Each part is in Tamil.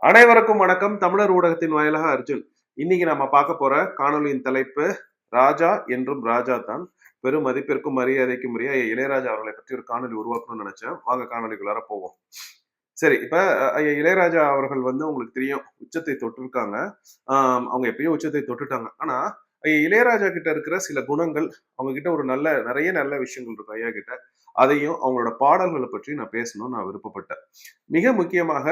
அனைவருக்கும் வணக்கம். தமிழர் ஊடகத்தின் வாயிலாக அர்ஜுன். இன்னைக்கு நம்ம பார்க்க போற காணொலியின் தலைப்பு ராஜா என்றும் ராஜா தான். பெரும் மதிப்பிற்கும் மரியாதைக்கும் உரிய இளையராஜா அவர்களை பற்றி ஒரு காணொலி உருவாக்கணும்னு நினைச்சேன். வாங்க காணொலிக்குள்ளார போவோம். சரி, இப்ப ஐயா இளையராஜா அவர்கள் உங்களுக்கு தெரியும், உச்சத்தை தொட்டிருக்காங்க. அவங்க எப்பயோ உச்சத்தை தொட்டுட்டாங்க. ஆனா ஐயா இளையராஜா கிட்ட இருக்கிற சில குணங்கள், அவங்க கிட்ட ஒரு நிறைய நல்ல விஷயங்கள் இருக்கு ஐயா கிட்ட. அதையும் அவங்களோட பாடல்களை பற்றி நான் பேசணும்னு நான் விருப்பப்பட்டேன். மிக முக்கியமாக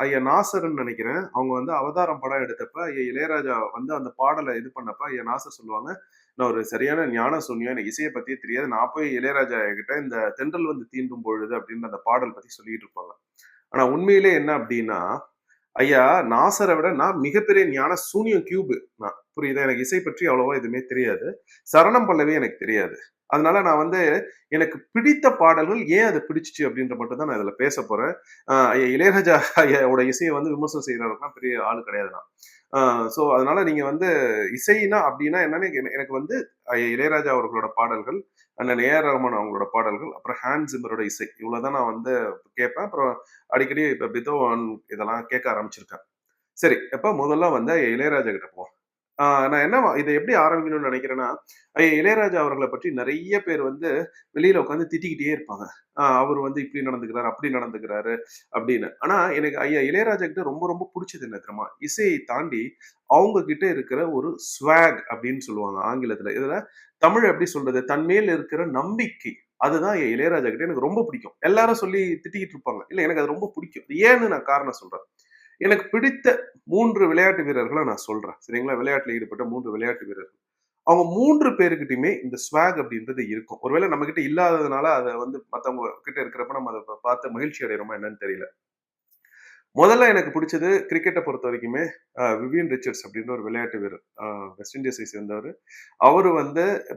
ஐயா நாசர்ன்னு நினைக்கிறேன். அவங்க அவதாரம் படம் எடுத்தப்ப ஐயா இளையராஜா அந்த பாடலை இது பண்ணப்ப ஐயா நாசர் சொல்லுவாங்க, நான் ஒரு சரியான ஞான சூன்யம், எனக்கு இசையை பத்தியே தெரியாது. நான் போய் இளையராஜா கிட்ட இந்த தென்றல் தீண்டும் பொழுது அப்படின்னு அந்த பாடல் பத்தி சொல்லிட்டு இருப்பாங்க. ஆனா உண்மையிலே என்ன அப்படின்னா, ஐயா நாசரை விட நான் மிகப்பெரிய ஞான சூனியம் கியூபு. நான் புரியுதா? எனக்கு இசை பற்றி அவ்வளவா எதுவுமே தெரியாது. சரணம் பல்லவி எனக்கு தெரியாது. அதனால நான் எனக்கு பிடித்த பாடல்கள் ஏன் அது பிடிச்சிச்சு அப்படின்ற மட்டும் தான் நான் இதுல பேச போறேன். ஐயா இளையராஜா ஐயாவோட இசையை விமர்சனம் செய்யறவருக்குலாம் பெரிய ஆளு கிடையாது நான். ஸோ அதனால நீங்க இசைனா அப்படின்னா என்னன்னு எனக்கு ஐயா இளையராஜா அவர்களோட பாடல்கள், அண்ணன் ஏஆர் ரஹ்மான் அவங்களோட பாடல்கள், அப்புறம் ஹான்ஸ் ஜிம்மரோட இசை, இவ்வளவுதான் நான் கேட்பேன். அப்புறம் அடிக்கடி இப்ப பித்தோவன் இதெல்லாம் கேட்க ஆரம்பிச்சிருக்கேன். சரி, இப்ப முதல்ல இளையராஜா கிட்ட போவோம். நான் என்ன இதை எப்படி ஆரம்பிக்கணும்னு நினைக்கிறேன்னா, ஐயா இளையராஜா அவர்களை பற்றி நிறைய பேர் வெளியில உட்காந்து திட்டிக்கிட்டே இருப்பாங்க. அவர் இப்படி நடந்துக்கிறாரு, அப்படி நடந்துக்கிறாரு அப்படின்னு. ஆனா எனக்கு ஐயா இளையராஜா கிட்ட ரொம்ப ரொம்ப பிடிச்சது என்ன தெரியுமா? இசையை தாண்டி அவங்க கிட்ட இருக்கிற ஒரு ஸ்வாக் அப்படின்னு சொல்லுவாங்க ஆங்கிலத்துல. இதுல தமிழ் எப்படி சொல்றது? தன் மேல் இருக்கிற நம்பிக்கை. அதுதான் ஐயா இளையராஜா கிட்ட எனக்கு ரொம்ப பிடிக்கும். எல்லாரும் சொல்லி திட்டிக்கிட்டு இருப்பாங்க. இல்ல, எனக்கு அது ரொம்ப பிடிக்கும். ஏன்னு நான் காரணம் சொல்றேன். எனக்கு பிடித்த 3 விளையாட்டு வீரர்களை நான் சொல்றேன். சரிங்களா? விளையாட்டுல ஈடுபட்ட 3 விளையாட்டு வீரர்கள். அவங்க 3 பேருகிட்டயுமே இந்த ஸ்வாக் அப்படின்றது இருக்கும். ஒருவேளை நம்ம கிட்ட இல்லாததுனால அத மத்தவங்க கிட்ட இருக்கிறப்ப நம்ம அத பார்த்து மகிழ்ச்சி அடைகிறோமா என்னன்னு தெரியல. முதல்ல எனக்கு பிடிச்சது கிரிக்கெட்டை பொறுத்த வரைக்குமே விவியன் ரிச்சர்ட்ஸ் அப்படின்ற ஒரு விளையாட்டு வீரர். வெஸ்ட் இண்டீஸை சேர்ந்தவர். அவரு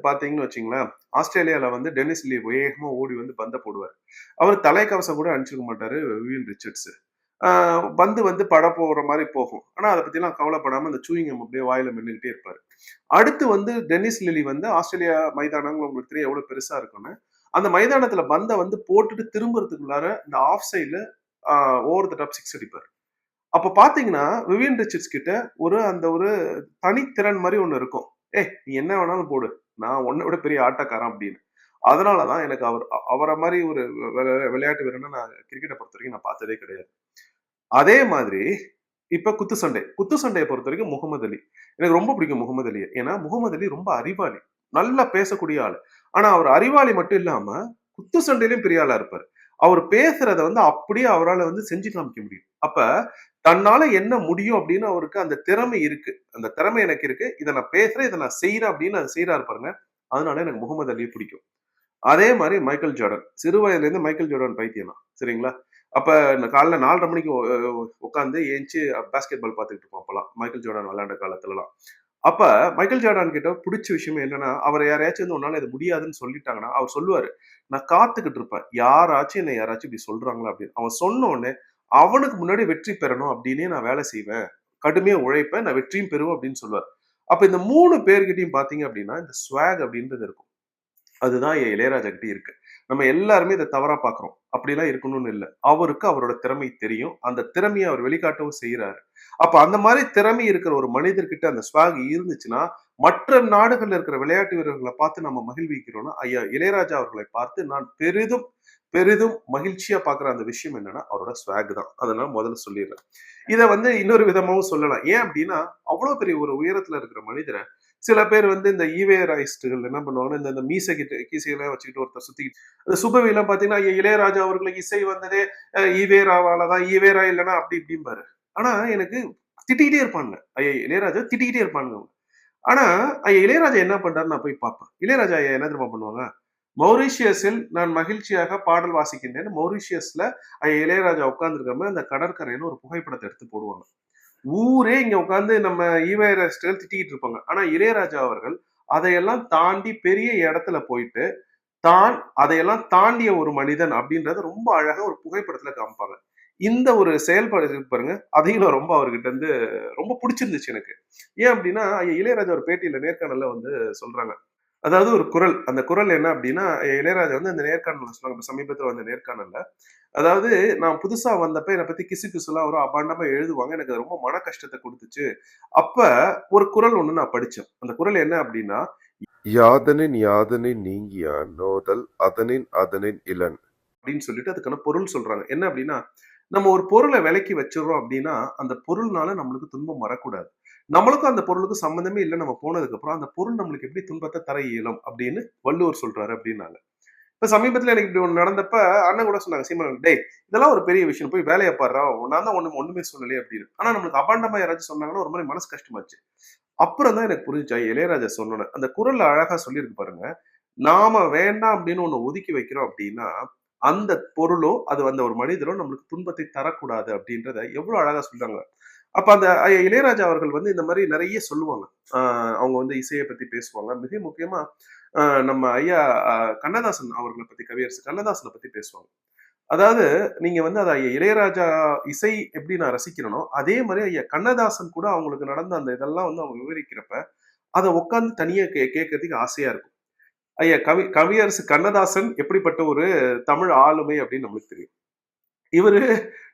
பாத்தீங்கன்னு வச்சுங்களேன், ஆஸ்திரேலியால டென்னிஸ் லீ வேகமா ஓடி பந்த போடுவார். அவர் தலைக்கவசம் கூட அணிச்சிருக்க மாட்டாரு விவியன் ரிச்சர்ட்ஸ். பட போற மாதிரி போகும். ஆனா அதை பத்திலாம் கவலைப்படாம அந்த சூயிங்கம் அப்படியே வாயில மென்னுகிட்டே இருப்பாரு. அடுத்து டென்னிஸ் லிலி ஆஸ்திரேலியா மைதானங்கள் உங்களுக்கு தெரியும் எவ்வளவு பெருசா இருக்குன்னு. அந்த மைதானத்துல பந்த போட்டுட்டு திரும்புறதுக்குள்ளார இந்த ஆஃப் சைட்ல ஓவர் த டாப் 6 அடிப்பாரு. அப்ப பாத்தீங்கன்னா விவியன் ரிச்சர்ட்ஸ் கிட்ட ஒரு தனித்திறன் மாதிரி ஒண்ணு இருக்கும். நீ என்ன வேணாலும் போடு, நான் உன்னை விட பெரிய ஆட்டக்காரன் அப்படின்னு. அதனாலதான் எனக்கு அவரை மாதிரி ஒரு விளையாட்டு வீரனை நான் கிரிக்கெட்டை பொறுத்த வரைக்கும் நான் பார்த்ததே கிடையாது. அதே மாதிரி இப்ப குத்து சண்டையை பொறுத்த வரைக்கும் முகமது அலி. எனக்கு ரொம்ப பிடிக்கும் முகமது அலியை. ஏன்னா முகமது அலி ரொம்ப அறிவாளி, நல்லா பேசக்கூடிய ஆளு. ஆனா அவர் அறிவாளி மட்டும் இல்லாம குத்து சண்டையிலும் பெரிய ஆளா இருப்பாரு. அவர் பேசுறத அப்படியே அவரால் செஞ்சு காமிக்க முடியும். அப்ப தன்னால என்ன முடியும் அப்படின்னு அவருக்கு அந்த திறமை இருக்கு. அந்த திறமை எனக்கு இருக்கு, இதை நான் பேசுறேன், இதை நான் செய்யறேன் அப்படின்னு அதை செய்யறாரு பாருங்க. அதனால எனக்கு முகமது அலியை பிடிக்கும். அதே மாதிரி மைக்கேல் ஜார்டன். சிறு வயதுல இருந்து மைக்கேல் ஜார்டன் பைத்தியம் தான். சரிங்களா? அப்ப காலைல 4:30 மணிக்கு உட்காந்து ஏஞ்சி பாஸ்கெட் பால் பார்த்துக்கிட்டு இருப்போம் அப்பெல்லாம், மைக்கேல் ஜார்டன் விளையாண்ட காலத்துலலாம். அப்ப மைக்கேல் ஜார்டன் கிட்ட பிடிச்ச விஷயம் என்னன்னா, அவரை யாரையாச்சும் உன்னால இது முடியாதுன்னு சொல்லிட்டாங்கன்னா அவர் சொல்லுவாரு, நான் காத்துக்கிட்டு இருப்பேன், யாராச்சும் என்ன யாராச்சும் இப்படி சொல்றாங்களா அப்படின்னு. அவன் சொன்ன உடனே அவனுக்கு முன்னாடி வெற்றி பெறணும் அப்படின்னே நான் வேலை செய்வேன், கடுமையா உழைப்பேன், நான் வெற்றியும் பெறுவேன் அப்படின்னு சொல்லுவார். அப்ப இந்த 3 பேர்கிட்டையும் பாத்தீங்க அப்படின்னா இந்த ஸ்வாக் அப்படின்றது இருக்கும். அதுதான் என் இளையராஜா கிட்ட இருக்கு. நம்ம எல்லாருமே இதை தவறா பாக்குறோம். அப்படிலாம் இருக்கணும்னு இல்லை. அவருக்கு அவரோட திறமை தெரியும். அந்த திறமையை அவர் வெளிக்காட்டவும் செய்யறாரு. அப்ப அந்த மாதிரி திறமை இருக்கிற ஒரு மனிதர்கிட்ட அந்த ஸ்வாக் இருந்துச்சுன்னா, மற்ற நாடுகள்ல இருக்கிற விளையாட்டு வீரர்களை பார்த்து நம்ம மகிழ்விக்கிறோம்னா, ஐயா இளையராஜா அவர்களை பார்த்து நான் பெரிதும் பெரிதும் மகிழ்ச்சியா பாக்குற அந்த விஷயம் என்னன்னா அவரோட ஸ்வாக் தான். அதனால முதல்ல சொல்லிடுறேன். இதை இன்னொரு விதமாவும் சொல்லலாம். ஏன் அப்படின்னா, அவ்வளவு பெரிய ஒரு உயரத்துல இருக்கிற மனிதரை சில பேர் இந்த ஈவேராயிஸ்டுகள் என்ன பண்ணுவாங்கன்னா, இந்த மீசை கிட்ட கீசையெல்லாம் வச்சுக்கிட்டு ஒருத்தர் சுத்திக்கிட்டு அந்த சுபவிலாம் பாத்தீங்கன்னா, இளையராஜா அவர்களுக்கு இசை வந்ததே ஈவேராவாலதான், ஈவேரா இல்லைன்னா அப்படி இப்படிம்பாரு. ஆனா எனக்கு திட்டிக்கிட்டே இருப்பாங்க. ஐயா இளையராஜா திட்டிக்கிட்டே இருப்பாங்க. ஆனா ஐயா இளையராஜா என்ன பண்றாருன்னு நான் போய் பார்ப்பேன். இளையராஜா ஐயா என்ன தெரியுமா பண்ணுவாங்க? மௌரிஷியஸில் நான் மகிழ்ச்சியாக பாடல் வாசிக்கின்றேன். மௌரிஷியஸ்ல ஐயா இளையராஜா உட்கார்ந்துருக்க மாதிரி அந்த கடற்கரையில ஒரு புகைப்படத்தை எடுத்து போடுவாங்க. ஊரே இங்க உட்கார்ந்து நம்ம ஈவேராஸ்டர்கள் திட்டிக்கிட்டு இருப்பாங்க. ஆனா இளையராஜா அவர்கள் அதையெல்லாம் தாண்டி பெரிய இடத்துல போயிட்டு, தான் அதையெல்லாம் தாண்டிய ஒரு மனிதன் அப்படின்றத ரொம்ப அழகா ஒரு புகைப்படத்துல காமிப்பாங்க. இந்த ஒரு செயல்பாடு இருக்கு பாருங்க, அதையும் நான் ரொம்ப அவர்கிட்ட ரொம்ப பிடிச்சிருந்துச்சு எனக்கு. ஏன் அப்படின்னா, ஐயா இளையராஜா ஒரு பேட்டியில நேர்காணல்ல சொல்றாங்க. அதாவது ஒரு குறள். அந்த குறள் என்ன அப்டின்னா, இளையராஜா வந்து அந்த நேர்காணல்ல சொன்னாங்க. இப்ப சமீபத்தில வந்த நேர்காணல்ல. அதாவது நான் புதுசா வந்தப்ப என்ன பத்தி கிசுகிசுலாம் வரும். அபாண்டமா எழுதுவாங்க. எனக்கு அது ரொம்ப மன கஷ்டத்த குடுத்துச்சு. அப்ப ஒரு குறள் ஒண்ணு நான் படிச்சேன். அந்த குறள் என்ன அப்டின்னா, யாதனின் யாதனின் நீங்கியான் நோதல் அதனின் அதனின் இலன். அப்டின்னு சொல்லிட்டு அதுக்கான பொருள் சொல்றாங்க. என்ன அப்டின்னா, நம்ம ஒரு பொருள விலைக்கு வச்சுர்றோம் அப்டின்னா, அந்த பொருள்னால நம்மளுக்கு துன்பம் வரக்கூடாது. நம்மளுக்கும் அந்த பொருளுக்கும் சம்மந்தமே இல்ல நம்ம போனதுக்கப்புறம், அந்த பொருள் நம்மளுக்கு எப்படி துன்பத்த தர இயலும் அப்படின்னு வள்ளுவர் சொல்றாரு அப்டின்னாங்க. இப்ப சமீபத்துல எனக்கு இப்படி ஒண்ணு நடந்தப்ப அண்ணன் கூட சொன்னாங்க சீமான், டேய் இதெல்லாம் ஒரு பெரிய விஷயம் போய் வேலையை பாடுறா, நான் தான் ஒண்ணுமே சொல்லலையே அப்படின்னு. ஆனா நம்மளுக்கு அபாண்டமா யாராச்சும் சொன்னாங்கன்னா ஒரு மாதிரி மனசு கஷ்டமாச்சு. அப்புறம் தான் எனக்கு புரிஞ்சுச்சா இளையராஜா சொன்னோன்னு அந்த குரல்ல அழகா சொல்லியிருக்கு பாருங்க. நாம வேண்டாம் அப்படின்னு ஒண்ணு ஒதுக்கி வைக்கிறோம் அப்படின்னா அந்த பொருளோ அது அந்த ஒரு மனிதரோ நம்மளுக்கு துன்பத்தை தரக்கூடாது அப்படின்றத எவ்வளவு அழகா சொல்றாங்க. அப்ப அந்த இளையராஜா அவர்கள் வந்து இந்த மாதிரி நிறைய சொல்லுவாங்க. அவங்க வந்து இசையை பத்தி பேசுவாங்க. மிக முக்கியமா நம்ம ஐயா கண்ணதாசன் அவர்களை பத்தி கவியரசு கண்ணதாசனை பத்தி பேசுவாங்க. அதாவது நீங்க வந்து அத ஐயா இளையராஜா இசை எப்படி நான் ரசிக்கிறேனோ, அதே மாரி ஐயா கண்ணதாசன் கூட அவங்களுக்கு நடந்த அந்த இதெல்லாம் வந்து அவங்க விவரிக்கிறப்ப, அத உட்கார்ந்து தனியா கேட்கறதுக்கு ஆசையா இருக்கும். ஐயா கவியரசு கண்ணதாசன் எப்படிப்பட்ட ஒரு தமிழ் ஆளுமை அப்படின்னு நம்மளுக்கு தெரியும். இவரு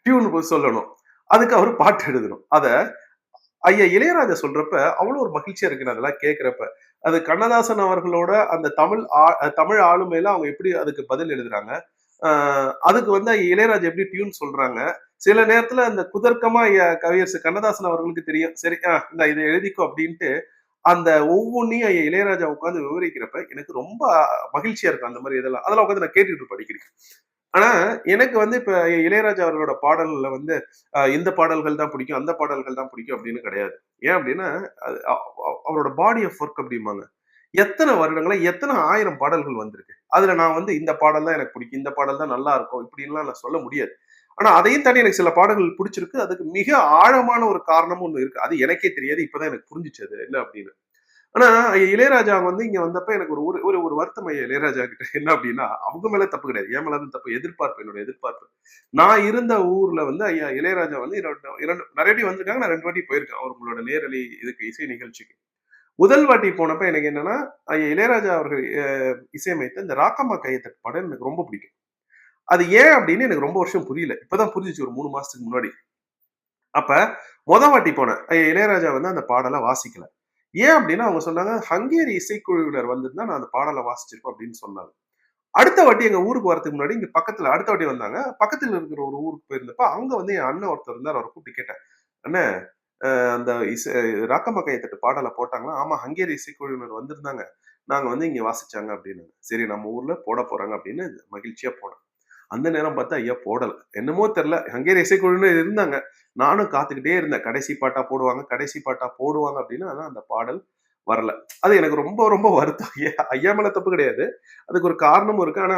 டியூன் சொல்லணும். அதுக்கு அவரு பாட்டு எழுதணும். அத ஐயா இளையராஜா சொல்றப்ப அவ்வளவு ஒரு மகிழ்ச்சியா இருக்கு நான் அதெல்லாம் கேட்கிறப்ப. அது கண்ணதாசன் அவர்களோட அந்த தமிழ் ஆளுமையில அவங்க எப்படி அதுக்கு பதில் எழுதுறாங்க. அதுக்கு வந்து இளையராஜா எப்படி டியூன் சொல்றாங்க. சில நேரத்துல அந்த குதர்க்கமா கவியரசு கண்ணதாசன் அவர்களுக்கு தெரியும். சரி இந்த இதை எழுதிக்கோ அப்படின்ட்டு அந்த ஒவ்வொன்னையும் இளையராஜா உட்கார்ந்து விவரிக்கிறப்ப எனக்கு ரொம்ப மகிழ்ச்சியா இருக்கும். அந்த மாதிரி அதெல்லாம் உட்காந்து நான் கேட்டுட்டு இருப்பேன் அடிக்கடி. ஆனா எனக்கு வந்து இப்ப இளையராஜா அவர்களோட பாடல்கள்ல வந்து இந்த பாடல்கள் தான் பிடிக்கும், அந்த பாடல்கள் தான் பிடிக்கும் அப்படின்னு கிடையாது. ஏன் அப்படின்னா அவரோட பாடி ஆஃப் ஒர்க் அப்படிம்பாங்க. எத்தனை வருடங்களா எத்தனை 1000 பாடல்கள் வந்திருக்கு. அதுல நான் வந்து இந்த பாடல் தான் எனக்கு பிடிக்கும், இந்த பாடல் தான் நல்லா இருக்கும் இப்படின்லாம் நான் சொல்ல முடியாது. ஆனா அதையும் தாண்டி எனக்கு சில பாடல்கள் பிடிச்சிருக்கு. அதுக்கு மிக ஆழமான ஒரு காரணமும் ஒண்ணு இருக்கு. அது எனக்கே தெரியாது. இப்பதான் எனக்கு புரிஞ்சுச்சு அது என்ன அப்படின்னு. ஆனா இளையராஜா வந்து இங்க வந்தப்ப எனக்கு ஒரு ஒரு ஒரு ஒரு வருத்தம் இளையராஜா கிட்ட என்ன அப்படின்னா அவங்க மேல தப்பு கிடையாது. என் மேல தப்பு எதிர்பார்ப்பு என்னோட எதிர்பார்ப்பு. நான் இருந்த ஊர்ல வந்து ஐயா இளையராஜா வந்து இரண்டு நிறைய வாட்டி வந்திருக்காங்க. நான் 2 வாட்டி போயிருக்கேன் அவங்களோட நேரலை இதுக்கு இசை நிகழ்ச்சிக்கு. முதல் வாட்டி போனப்ப எனக்கு என்னன்னா ஐயா இளையராஜா அவர்கள் இசையமைத்த இந்த ராக்கம்மா கையத்தட்டு படம் எனக்கு ரொம்ப பிடிக்கும். அது ஏன் அப்படின்னு எனக்கு ரொம்ப வருஷம் புரியல. இப்பதான் புரிஞ்சிச்சு ஒரு 3 மாசத்துக்கு முன்னாடி. அப்ப வாட்டி போனேன். இளையராஜா வந்து அந்த பாடல வாசிக்கல. ஏன் அப்டின்னா, அவங்க சொன்னாங்க, "ஹங்கேரி இசைக்குழுவினர் வந்திருந்தா நான் அந்த பாடல வாசிச்சிருப்பேன்" அப்டின்னு சொன்னாங்க. அடுத்த வாட்டி எங்க ஊருக்கு வரதுக்கு முன்னாடி இங்க பக்கத்துல அடுத்த வாட்டி வந்தாங்க. பக்கத்துல இருக்கிற ஒரு ஊருக்கு போயிருந்தப்ப, அங்க வந்து என் அண்ணன் ஒருத்தர் இருந்தார். அவர கூப்பிட்டு கேட்டேன். "அண்ணே அந்த ராக்கம்மா கையத்தட்டு பாடல போட்டாங்களா?" "ஆமா, ஹங்கேரி இசைக்குழுவினர் வந்திருந்தாங்க. நாங்க வந்து இங்க வாசிச்சாங்க" அப்டின்னாங்க. "சரி நம்ம ஊர்ல போட போறாங்க" அப்டின்னு மகிழ்ச்சியா போனேன். அந்த நேரம் பார்த்தா ஐயா போடல. என்னமோ தெரியல. ஹங்கேரி இசைக்குழுவினர் இருந்தாங்க. நானும் காத்துக்கிட்டே இருந்தேன். கடைசி பாட்டா போடுவாங்க, கடைசி பாட்டா போடுவாங்க அப்படின்னு. ஆனா அந்த பாடல் வரல. அது எனக்கு ரொம்ப ரொம்ப வருத்தம். ஐயா மேல தப்பு கிடையாது. அதுக்கு ஒரு காரணமும் இருக்கு. ஆனா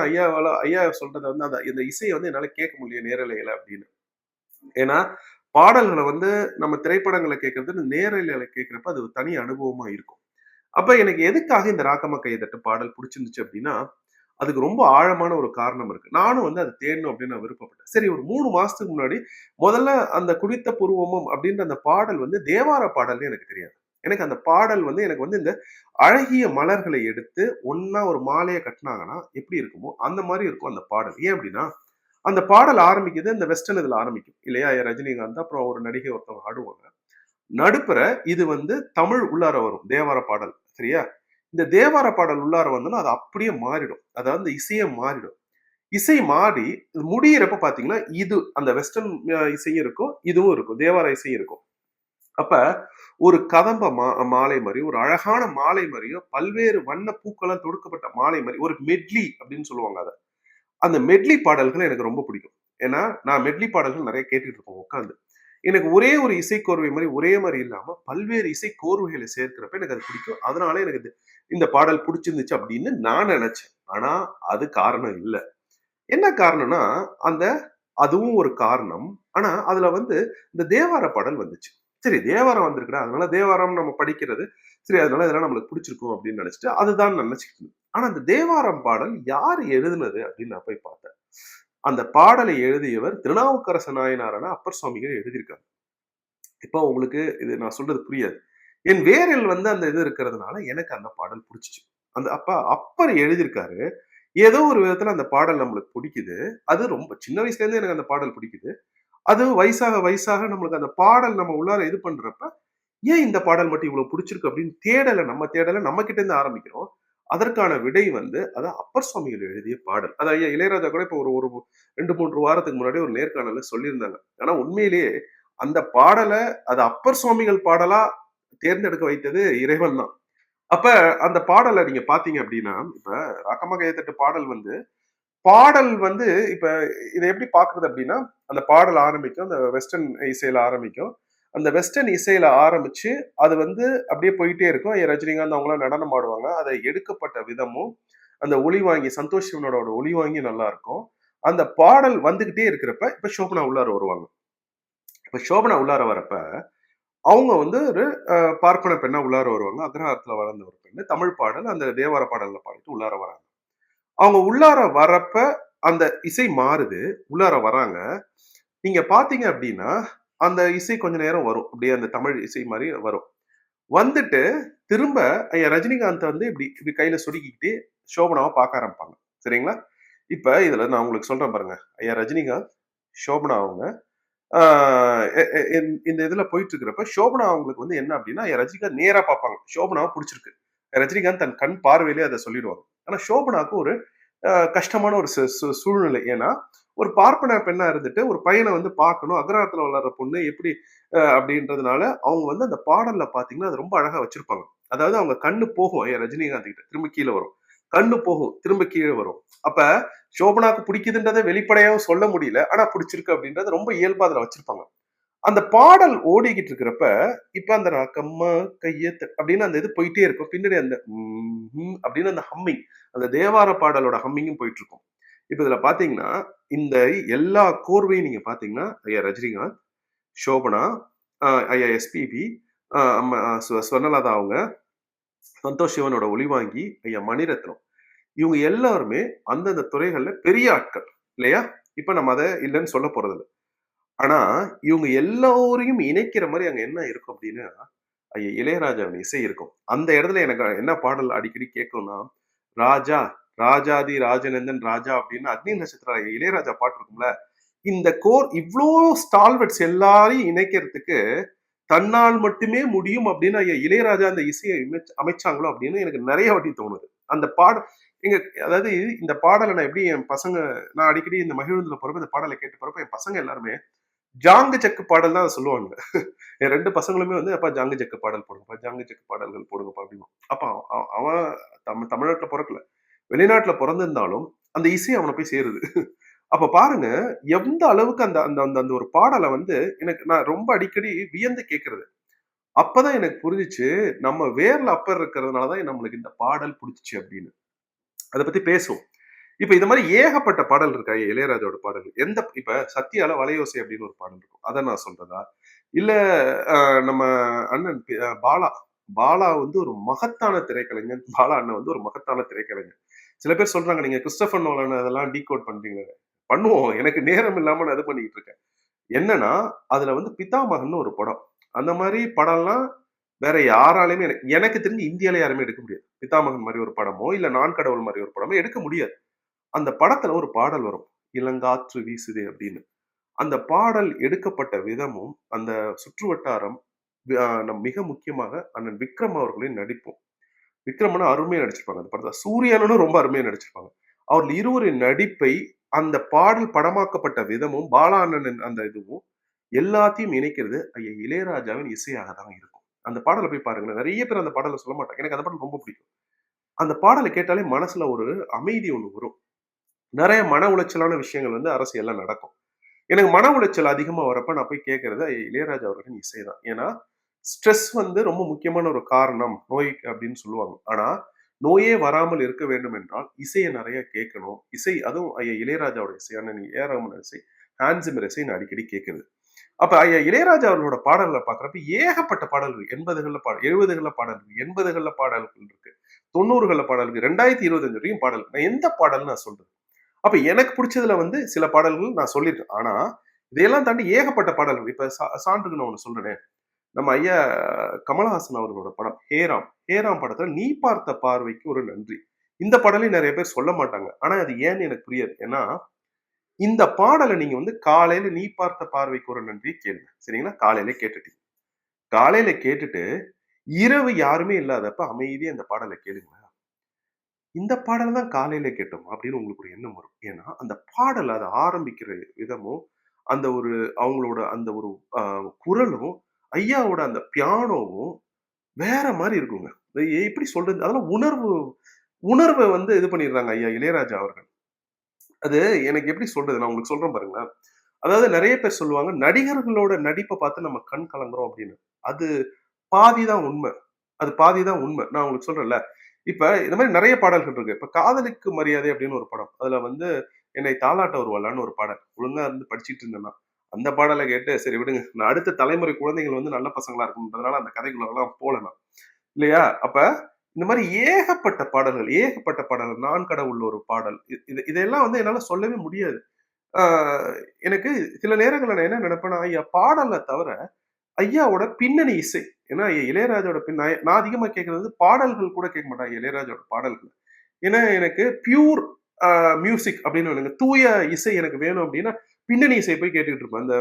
ஐயா சொல்றத வந்து இந்த இசைய வந்து என்னால கேட்க முடியல நேரலையில அப்படின்னு. ஏன்னா, பாடல்கள வந்து நம்ம திரைப்படங்கள கேட்கறது நேரலையில கேட்கிறப்ப அது ஒரு தனி அனுபவமா இருக்கும். அப்ப எனக்கு எதுக்காக இந்த ராக்கம கைதட்டு பாடல் புடிச்சிருந்துச்சு அப்படின்னா, அதுக்கு ரொம்ப ஆழமான ஒரு காரணம் இருக்கு. நானும் வந்து அத தேடணும் அப்படின்னு நான் விருப்பப்பட்டேன். சரி ஒரு 3 மாசத்துக்கு முன்னாடி முதல்ல அந்த "குடித்த புருவமும்" அப்படின்ற அந்த பாடல் வந்து தேவார பாடல்ன்னு எனக்கு தெரியாது. எனக்கு அந்த பாடல் வந்து எனக்கு வந்து இந்த அழகிய மலர்களை எடுத்து ஒண்ணா ஒரு மாலைய கட்டுனாங்கன்னா எப்படி இருக்குமோ, அந்த மாரி இருக்கும் அந்த பாடல். ஏன் அப்படின்னா, அந்த பாடல் ஆரம்பிக்குது இந்த வெஸ்டர்ன் இதுல ஆரம்பிக்கும். இல்லையா? ரஜினிகாந்த் அப்புறம் ஒரு நடிகை ஒருத்தவங்க ஆடுவாங்க. நடுப்புற இது வந்து தமிழ் உள்ளார வரும். தேவார பாடல். சரியா? இந்த தேவார பாடல் உள்ளார வந்தோனே, அது அப்படியே மாறிடும். அதாவது இந்த இசையே மாறிடும். இசை மாறி முடியிறப்ப பார்த்தீங்கன்னா, இது அந்த வெஸ்டர்ன் இசையும் இருக்கும். இதுவும் இருக்கும். தேவார இசையும் இருக்கும். அப்ப ஒரு கதம்ப மாலை மாரி, ஒரு அழகான மாலை மாரியும், பல்வேறு வண்ண பூக்களால் தொடுக்கப்பட்ட மாலை மாரி, ஒரு மெட்லி அப்படின்னு சொல்லுவாங்க அத. அந்த மெட்லி பாடல்கள் எனக்கு ரொம்ப பிடிக்கும். ஏன்னா, நான் மெட்லி பாடல்கள் நெறைய கேட்டுட்டு இருப்பேன் உட்கார்ந்து. எனக்கு ஒரே ஒரு இசைக்கோர்வை மாரி, ஒரே மாரி இல்லாம, பல்வேறு இசைக்கோர்வைகள சேர்க்கிறப்ப எனக்கு அது பிடிக்கும். அதனால எனக்கு இந்த பாடல் புடிச்சிருந்துச்சு அப்படின்னு நான் நெனச்சேன். ஆனா, அது காரணம் இல்ல. என்ன காரணம்னா, அந்த அதுவும் ஒரு காரணம். ஆனா, அதுல வந்து இந்த தேவார பாடல் வந்துச்சு. சரி தேவாரம் வந்திருக்குடா, அதனால தேவாரம் நம்ம படிக்கிறது. சரி அதனால இதெல்லாம் நம்மளுக்கு பிடிச்சிருக்கும் அப்படின்னு நெனச்சுட்டு, அதுதான் நெனச்சுக்கிட்டு இருந்தேன். ஆனா, அந்த தேவாரம் பாடல் யார் எழுதுனது அப்படின்னு நான் போய் பார்த்தேன். அந்த பாடலை எழுதியவர் திருநாவுக்கரசு நாயனாரான அப்பர் சுவாமிகள் எழுதியிருக்காங்க. இப்போ உங்களுக்கு இது நான் சொல்றது புரியாது. என் வேரில் வந்து அந்த இது இருக்கிறதுனால எனக்கு அந்த பாடல் புடிச்சுச்சு. அந்த அப்பர் எழுதியிருக்காரு. ஏதோ ஒரு விதத்துல அந்த பாடல் நம்மளுக்கு பிடிக்குது. அது ரொம்ப சின்ன வயசுல இருந்தே எனக்கு அந்த பாடல் பிடிக்குது. அது வயசாக வயசாக நம்மளுக்கு அந்த பாடல் நம்ம உள்ளார இது பண்றப்ப, ஏன் இந்த பாடல் மட்டும் இவ்வளவு பிடிச்சிருக்கு அப்படின்னு தேடல நம்ம கிட்ட இருந்து ஆரம்பிக்கிறோம். அதற்கான விடை வந்து அது அப்பர் சுவாமிகள் எழுதிய பாடல். அது ஐயா இளையராஜா கூட இப்போ ஒரு ஒரு 2, 3 வாரத்துக்கு முன்னாடி ஒரு நேர்காணல்ல சொல்லியிருந்தாங்க. ஆனா உண்மையிலேயே அந்த பாடல அது அப்பர் சுவாமிகள் பாடலா தேர்ந்தெடுக்க வைத்தது இறைவன் தான். அப்ப அந்த பாடல நீங்க பார்த்தீங்க அப்படின்னா, இப்ப "ராக்கம்மா கையத்தட்டு" பாடல் வந்து இப்ப இத எப்படி பார்க்குறது அப்படின்னா, அந்த பாடல் ஆரம்பிக்கும். அந்த வெஸ்டர்ன் இசையில ஆரம்பிக்கும். அந்த வெஸ்டர்ன் இசையில ஆரம்பிச்சு, அது வந்து அப்படியே போயிட்டே இருக்கும். ரஜினிகாந்த் அவங்கலாம் நடனம் ஆடுவாங்க. அத எடுக்கப்பட்ட விதமும், அந்த ஒலி வாங்கி சந்தோஷ் சிவனோட ஒலி வாங்கி நல்லா இருக்கும். அந்த பாடல் வந்துகிட்டே இருக்கிறப்ப, இப்ப சோபனா உள்ளார வருவாங்க. இப்ப சோபனா உள்ளார வரப்ப, அவங்க வந்து ஒரு பார்ப்பன பெண்ணா உள்ளார வருவாங்க. அக்ரஹாரத்துல வளர்ந்த ஒரு பெண்ணு. தமிழ் பாடல், அந்த தேவார பாடல்ல பாடிட்டு உள்ளார வராங்க. அவங்க உள்ளார வரப்ப, அந்த இசை மாறுது. உள்ளார வராங்க. நீங்க பார்த்தீங்க அப்படின்னா, அந்த இசை கொஞ்ச நேரம் வரும். அப்படியே அந்த தமிழ் இசை மாரி வரும். வந்துட்டு திரும்ப ஐயா ரஜினிகாந்த் வந்து இப்டி இப்டி கையில சொடுக்கிக்கிட்டு சோபனாவ பார்க்க ஆரம்பிப்பாங்க. சரிங்களா? இப்ப இதுல நான் உங்களுக்கு சொல்றேன் பாருங்க. ஐயா ரஜினிகாந்த், சோபனா அவங்க ஆ எ எ இந் இந்த இதுல போயிட்டு இருக்கிறப்ப, சோபனா அவங்களுக்கு வந்து என்ன அப்டின்னா, ஐயா ரஜினிகாந்த் நேரா பார்ப்பாங்க. சோபனாவ புடிச்சிருக்கு. ரஜினிகாந்த் தன் கண் பார்வையிலே அத சொல்லிடுவாங்க. ஆனா சோபனாக்கு ஒரு கஷ்டமான ஒரு சூழ்நிலை. ஏன்னா, ஒரு பார்ப்பன பெண்ணா இருந்துட்டு, ஒரு பையன வந்து பார்க்கணும். அக்ரஹாரத்துல வளர்ற பொண்ணு எப்படி அப்படின்றதுனால, அவங்க வந்து அந்த பாடல்ல பார்த்தீங்கன்னா, அது ரொம்ப அழகா வச்சிருப்பாங்க. அதாவது அவங்க கண்ணு போகும் ரஜினிகாந்த் கிட்ட. திரும்ப கீழ வரும். கண்ணு போகும். திரும்ப கீழ வரும். அப்ப சோபனாக்கு பிடிக்குதுன்றத வெளிப்படையாவும் சொல்ல முடியல. ஆனா பிடிச்சிருக்கு அப்படின்றத ரொம்ப இயல்பா அதுல வச்சிருப்பாங்க. அந்த பாடல் ஓடிக்கிட்டு இருக்கிறப்ப, இப்ப அந்த "ராக்கம்மா கைய அப்படின்னு அந்த இது போயிட்டே இருக்கும். பின்னாடி அந்த அப்படின்னு அந்த ஹம்மிங். அந்த தேவார பாடலோட ஹம்மிங்கும் போயிட்டு இருக்கும். இப்ப இதுல பார்த்தீங்கன்னா, இந்த எல்லா கோர்வையும் நீங்க பார்த்தீங்கன்னா, ஐயா ரஜினிகாந்த், சோபனா, ஐயா எஸ்பிபி, அம்ம ஸ்வர்ணலதா அவங்க, சந்தோஷ் சிவனோட ஒலிவாங்கி, ஐயா மணிரத்னம். இவங்க எல்லாருமே அந்தந்த துறைகள்ல பெரிய ஆட்கள். இல்லையா? இப்ப நம்ம அத இல்லன்னு சொல்ல போறதில்ல. ஆனா, இவங்க எல்லோரையும் இணைக்கிற மாரி அங்க என்ன இருக்கும் அப்டின்னா, ஐயா இளையராஜாவின் இசை இருக்கும். அந்த இடத்துல எனக்கு என்ன பாடல் அடிக்கடி கேட்கும்னா, ராஜா, ராஜாதி ராஜநந்தன் ராஜா அப்டின்னு அக்னி நட்சத்திர இளையராஜா பாட்டு இருக்கும்ல. இந்த இவ்ளோ ஸ்டால்வர்ட்ஸ் எல்லாரையும் இணைக்கிறதுக்கு தன்னால் மட்டுமே முடியும் அப்படின்னு ஐயா இளையராஜா அந்த இசையை அமைச்சாங்களோ அப்படின்னு எனக்கு நிறைய வாட்டி தோணுது. அந்த எங்க அதாவது இந்த பாடலை நான் எப்படி என் பசங்க நான் அடிக்கடி இந்த மகிழுந்துல போறப்ப இந்த பாடலை கேட்டு போறப்ப என் பசங்க எல்லாருமே ஜாங்கு ஜக்கு பாடல் தான் சொல்லுவாங்க. என் 2 பசங்களுமே வந்து அப்பா ஜாங்கு ஜக்கு பாடல் போடுங்கப்பா, ஜாங்கு ஜக்கு பாடல்கள் போடுங்கப்பா அப்படின்னு. அப்ப அவன் தமிழ்நாட்டுல பொறக்கல. வெளிநாட்டுல பொறந்திருந்தாலும் அந்த இசை அவனை போய் சேருது. அப்ப பாருங்க, எந்த அளவுக்கு அந்த அந்த அந்த அந்த ஒரு பாடல வந்து நான் ரொம்ப அடிக்கடி வியந்து கேட்கிறது. அப்பதான் எனக்கு புரிஞ்சுச்சு, நம்ம வேர்ல அப்பர் இருக்கிறதுனால தான் நம்மளுக்கு இந்த பாடல் புடிச்சுச்சு அப்படின்னு. அத பத்தி பேசுவோம். இப்ப இது மாரி ஏகப்பட்ட பாடல் இருக்கு இளையராஜாவோட பாடல். இப்ப சத்யால வலையோசை அப்படின்னு ஒரு பாடல் இருக்கும். அத நான் சொல்றதா? இல்ல நம்ம அண்ணன் பாலா. பாலா வந்து ஒரு மகத்தான திரைக்கலைஞன். பாலா அண்ணன் வந்து ஒரு மகத்தான திரைக்கலைஞர். சில பேர் சொல்றாங்க, நீங்க கிறிஸ்டோபர் நோலன் அதெல்லாம் டீகோட் பண்றீங்க. பண்ணுவோம். எனக்கு நேரம் இல்லாம நான் இது பண்ணிக்கிட்டு இருக்கேன். என்னன்னா, அதுல வந்து பிதாமகன்னு ஒரு படம். அந்த மாரி படம்லாம் வேற யாராலயுமே எனக்கு தெரிஞ்சு இந்தியால யாருமே எடுக்க முடியாது. பிதாமகன் மாரி ஒரு படமோ, இல்ல நான் கடவுள் மாரி ஒரு படமோ எடுக்க முடியாது. அந்த படத்துல ஒரு பாடல் வரும். "இளங்காற்று வீசுதே" அப்படின்னு. அந்த பாடல் எடுக்கப்பட்ட விதமும், அந்த சுற்று வட்டாரம், மிக முக்கியமாக அண்ணன் விக்ரம் அவர்களின் நடிப்பும். விக்ரமனும் அருமையா நடிச்சிருப்பாங்க அந்த படத்துல. சூரிய அண்ணனும் ரொம்ப அருமையா நடிச்சிருப்பாங்க. அவர்கள் இருவரின் நடிப்பை அந்த பாடல் படமாக்கப்பட்ட விதமும், பாலா அண்ணனின் அந்த இதுவும் எல்லாத்தையும் இணைக்கிறது ஐயா இளையராஜாவின் இசையாக தான் இருக்கும். அந்த பாடல போய் பாருங்களேன். நெறைய பேர் அந்த பாடல சொல்ல மாட்டாங்க. எனக்கு அந்த பாடல் ரொம்ப பிடிக்கும். அந்த பாடல கேட்டாலே மனசுல ஒரு அமைதி ஒண்ணு வரும். நெறைய மன உளைச்சலான விஷயங்கள் வந்து அரசியல்ல நடக்கும். எனக்கு மன உளைச்சல் அதிகமா வரப்ப நான் போய் கேட்கிறது இளையராஜா அவர்களின் இசை தான். ஏன்னா, ஸ்ட்ரெஸ் வந்து ரொம்ப முக்கியமான ஒரு காரணம் நோய்க்கு அப்படின்னு சொல்லுவாங்க. ஆனா, நோயே வராமல் இருக்க வேண்டும் என்றால் இசைய நெறைய கேட்கணும். அதுவும் ஐயா இளையராஜாவோட இசை, அண்ணன் ஏ.ஆர். ரகுமான் இசை, ஹான்ஸ் சிம்மர் இசை நான் அடிக்கடி கேட்கிறது. அப்ப ஐயா இளையராஜா அவர்களோட பாடல்கள பார்க்கிறப்ப ஏகப்பட்ட பாடல்கள் 80கள்ல 70கள்ல பாடல்கள், 80கள்ல பாடல்கள் இருக்கு. 90கள்ல பாடல்கள், 2025 வரையும் பாடல். நான் எந்த பாடல்னு நான் சொல்றது? அப்ப எனக்கு புடிச்சதுல வந்து சில பாடல்கள் நான் சொல்லியிருக்கேன். ஆனா, இதையெல்லாம் தாண்டி ஏகப்பட்ட பாடல்கள். இப்ப சான்றுக்கு நான் ஒண்ணு சொல்றேனே. நம்ம ஐயா கமலஹாசன் அவர்களோட படம் ஹேராம். ஹேராம் படத்துல "நீ பார்த்த பார்வைக்கு ஒரு நன்றி." இந்த பாடலையும் நெறைய பேர் சொல்ல மாட்டாங்க. ஆனா அது ஏன்னு எனக்கு புரியாது. ஏன்னா, இந்த பாடல நீங்க வந்து காலையில "நீ பார்த்த பார்வைக்கு ஒரு நன்றி" கேளுங்க. சரிங்களா? காலையில கேட்டுட்டீங்க. காலையில கேட்டுட்டு, இரவு யாருமே இல்லாதப்ப அமைதியா இந்த பாடல கேளுங்க. இந்த பாடல் தான் காலையில கேட்டோம் அப்படின்னு உங்களுக்கு ஒரு எண்ணம் வரும். ஏன்னா, அந்த பாடல் அத ஆரம்பிக்கிற விதமும், அந்த ஒரு அவங்களோட அந்த ஒரு அ குரலும், ஐயாவோட அந்த பியானோவும் வேற மாரி இருக்குங்க. எப்படி சொல்றது? அதெல்லாம் உணர்வ வந்து இது பண்ணிடுறாங்க ஐயா இளையராஜா அவர்கள். அது எனக்கு எப்படி சொல்றது? நான் உங்களுக்கு சொல்றேன் பாருங்களேன். அதாவது நெறைய பேர் சொல்லுவாங்க, நடிகர்களோட நடிப்ப பார்த்து நம்ம கண் கலங்குறோம் அப்படின்னு. அது பாதி தான் உண்ம. அது பாதி தான் உண்ம. நான் உங்களுக்கு சொல்றேன்ல. இப்ப இந்த மாரி நெறைய பாடல்கள் இருக்கு. இப்ப "காதலுக்கு மரியாதை" அப்படின்னு ஒரு படம். அதுல வந்து "என்னை தாலாட்ட வருவாளான்னு" ஒரு பாடல். ஒழுங்கா இருந்து படிச்சுட்டு இருந்தேன்னா, அந்த பாடல கேட்டு சரி விடுங்க. நான் அடுத்த தலைமுறை குழந்தைகள் வந்து நல்ல பசங்களா இருக்கணும்ன்றதுனால அந்த கதைக்குள்ளலாம் போல நான். இல்லையா? அப்ப இந்த மாரி ஏகப்பட்ட பாடல்கள். "நான் கடவுள்" ஒரு பாடல். இதெல்லாம் வந்து என்னால சொல்லவே முடியாது. ஆ எனக்கு சில நேரங்கள்ல நான் என்ன நெனைப்பேன்னா, ஐயா பாடல தவிர ஐயாவோட பின்னணி இசை. ஏன்னா இளையராஜாவோட நான் அதிகமா கேட்கிறது வந்து பாடல்கள் கூட கேட்க மாட்டேன் இளையராஜாவோட பாடல்கள். ஏன்னா எனக்கு பியூர் மியூசிக் அப்படின்னு வேணுங்க. தூய இசை எனக்கு வேணும் அப்படின்னா, பின்னணி இசை போய் கேட்டுட்டு இருப்பேன். அந்த